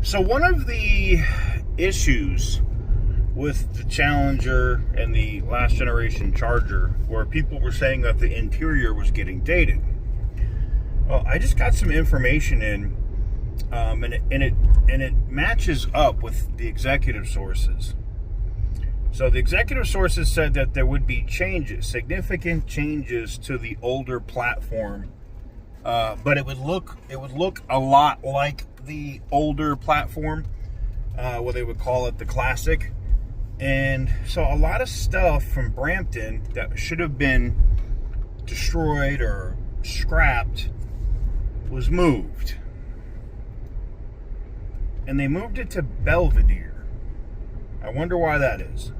So one of the issues with the Challenger and the last generation Charger, where people were saying that the interior was getting dated. Well, I just got some information in, and it matches up with the executive sources. So the executive sources said that there would be significant changes to the older platform, but it would look a lot like the older platform, what they would call it the Classic. And so a lot of stuff from Brampton that should have been destroyed or scrapped was moved. And they moved it to Belvedere. I wonder why that is.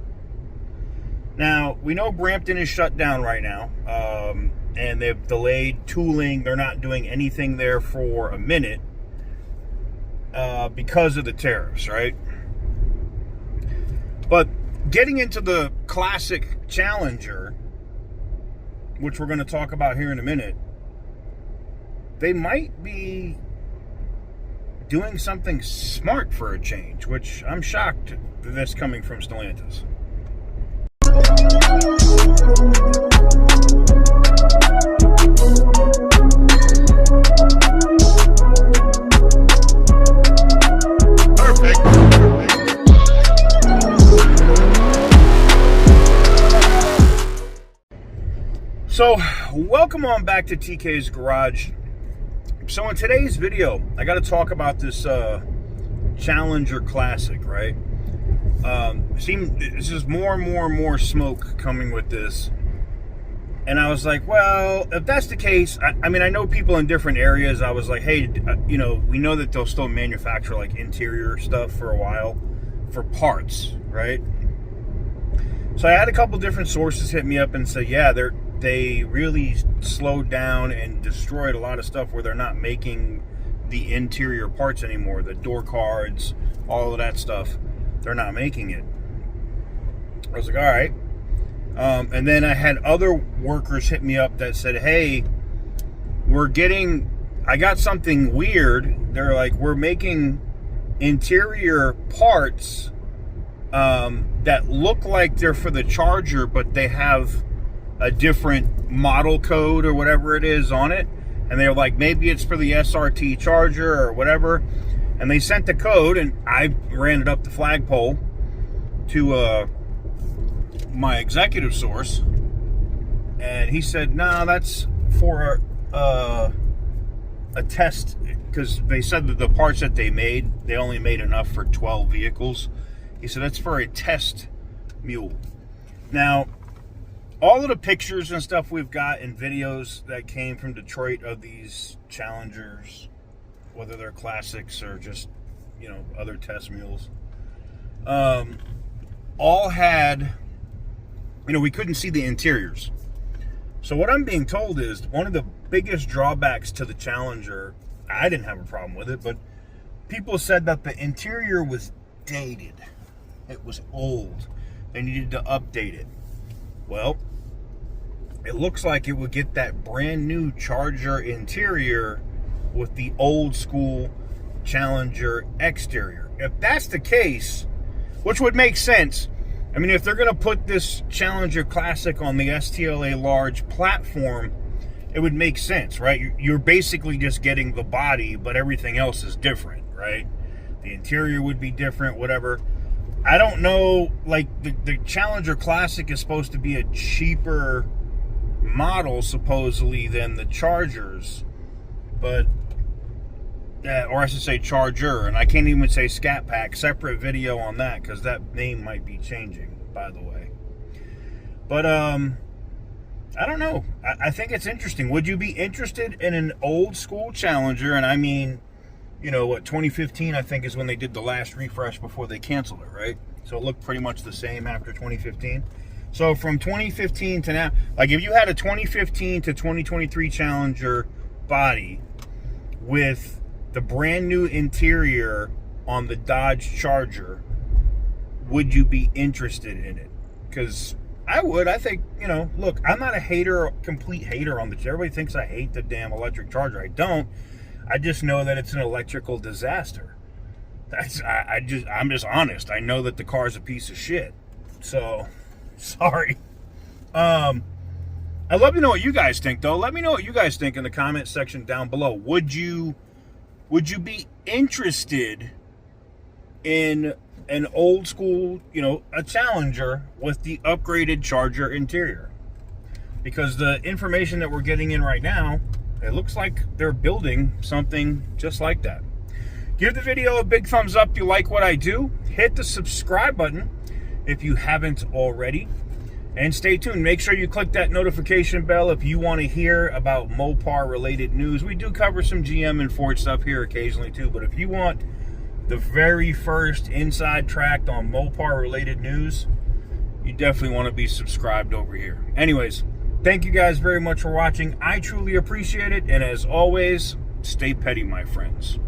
Now, we know Brampton is shut down right now, and they've delayed tooling. They're not doing anything there for a minute because of the tariffs, right? But getting into the Classic Challenger, which we're going to talk about here in a minute, they might be doing something smart for a change, which I'm shocked that that's coming from Stellantis. So, welcome on back to TK's Garage. So in today's video, I got to talk about this Challenger Classic, right? There's just more and more smoke coming with this. And I was like, well, if that's the case, I mean, I know people in different areas. I was like, hey, we know that they'll still manufacture like interior stuff for a while for parts, right? So I had a couple different sources hit me up and say, yeah, they really slowed down and destroyed a lot of stuff where they're not making the interior parts anymore. The door cards, all of that stuff, they're not making it. I was like, all right. And then I had other workers hit me up that said, hey, I got something weird. They're like, we're making interior parts that look like they're for the Charger, but they have a different model code or whatever it is on it. And they're like, maybe it's for the SRT Charger or whatever. And they sent the code, and I ran it up the flagpole to my executive source. And he said, no, that's for a test, because they said that the parts that they made, they only made enough for 12 vehicles. He said, that's for a test mule. Now, all of the pictures and stuff we've got and videos that came from Detroit of these Challengers, whether they're classics or just, other test mules, all had, we couldn't see the interiors. So what I'm being told is one of the biggest drawbacks to the Challenger, I didn't have a problem with it, but people said that the interior was dated. It was old. They needed to update it. Well, it looks like it would get that brand new Charger interior with the old school Challenger exterior. If that's the case, which would make sense, I mean, if they're going to put this Challenger Classic on the STLA large platform, it would make sense, right? You're basically just getting the body, but everything else is different, right? The interior would be different, whatever. I don't know, like, the Challenger Classic is supposed to be a cheaper model, supposedly, than the Chargers, but, or I should say Charger, and I can't even say Scat Pack, separate video on that, because that name might be changing, by the way. But, I don't know. I think it's interesting. Would you be interested in an old school Challenger? And I mean, 2015, I think, is when they did the last refresh before they canceled it, right? So it looked pretty much the same after 2015. So from 2015 to now, like if you had a 2015 to 2023 Challenger body with the brand new interior on the Dodge Charger, would you be interested in it? Because I would. I think, look, I'm not a complete hater on the, everybody thinks I hate the damn electric Charger. I don't. I just know that it's an electrical disaster. I'm just honest. I know that the car's a piece of shit. So, sorry. I'd love to know what you guys think, though. Let me know what you guys think in the comment section down below. Would you be interested in an old school, a Challenger with the upgraded Charger interior? Because the information that we're getting in right now, it looks like they're building something just like that. Give the video a big thumbs up if you like what I do. Hit the subscribe button if you haven't already. And stay tuned. Make sure you click that notification bell if you want to hear about Mopar related news. We do cover some GM and Ford stuff here occasionally too, but if you want the very first inside track on Mopar related news, you definitely want to be subscribed over here. Anyways, thank you guys very much for watching. I truly appreciate it. And as always, stay petty, my friends.